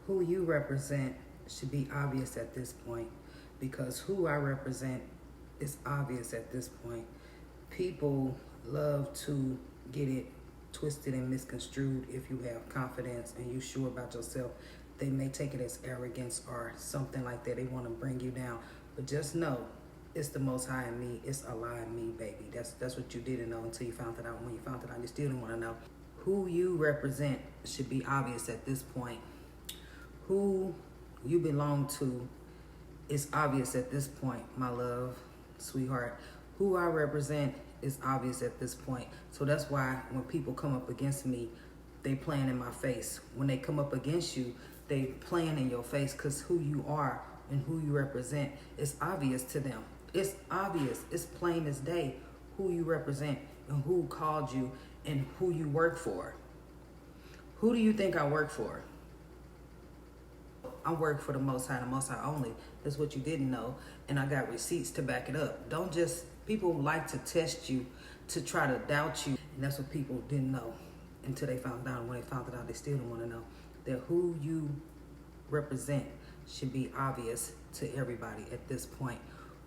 Who you represent should be obvious at this point, because who I represent is obvious at this point. People love to get it twisted and misconstrued. If you have confidence and you sure about yourself, they may take it as arrogance or something like that. They want to bring you down. But just know, it's the Most High in me. It's Allah in me, baby. That's what you didn't know until you found it out. When you found it out, you still didn't want to know. Who you represent should be obvious at this point. Who you belong to is obvious at this point, my love, sweetheart. Who I represent is obvious at this point. So that's why when people come up against me, they playing in my face. When they come up against you, they playing in your face, because who you are and who you represent is obvious to them. It's obvious. It's plain as day who you represent and who called you and who you work for. Who do you think I work for? I work for the Most High only. That's what you didn't know. And I got receipts to back it up. Don't just, people like to test you, to try to doubt you. And that's what people didn't know until they found out. When they found it out, they still don't want to know. That who you represent should be obvious to everybody at this point.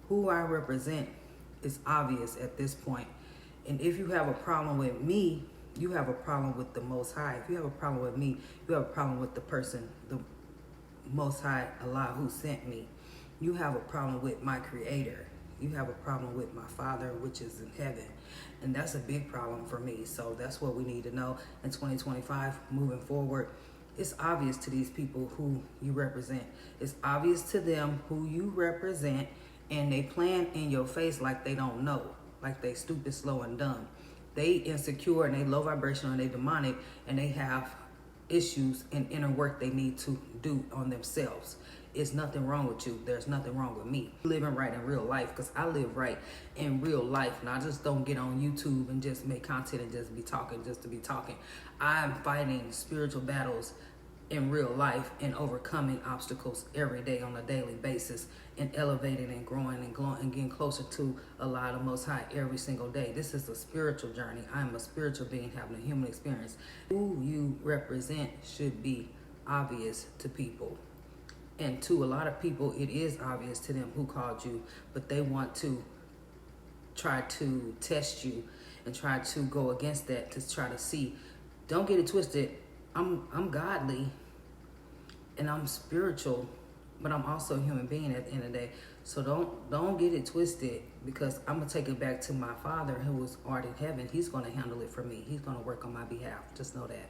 Who I represent is obvious at this point. And if you have a problem with me, you have a problem with the Most High. If you have a problem with me, you have a problem with the person, the Most High, Allah, who sent me. You have a problem with my Creator. You have a problem with my Father, which is in heaven. And that's a big problem for me. So that's what we need to know in 2025, moving forward. It's obvious to these people who you represent. It's obvious to them who you represent, and they playing in your face like they don't know, like they stupid, slow, and dumb. They insecure and they low vibrational and they demonic, and they have issues and inner work they need to do on themselves. It's nothing wrong with you. There's nothing wrong with me. Living right in real life, because I live right in real life. And I just don't get on YouTube and just make content and just be talking just to be talking. I'm fighting spiritual battles in real life and overcoming obstacles every day on a daily basis, and elevating and growing and glowing and getting closer to Allah, the Most High, every single day. This is a spiritual journey. I'm a spiritual being having a human experience. Who you represent should be obvious to people. And to a lot of people, it is obvious to them who called you, but they want to try to test you and try to go against that to try to see. Don't get it twisted. I'm godly and I'm spiritual, but I'm also a human being at the end of the day. So don't get it twisted, because I'm gonna take it back to my Father who is art in heaven. He's gonna handle it for me. He's gonna work on my behalf. Just know that.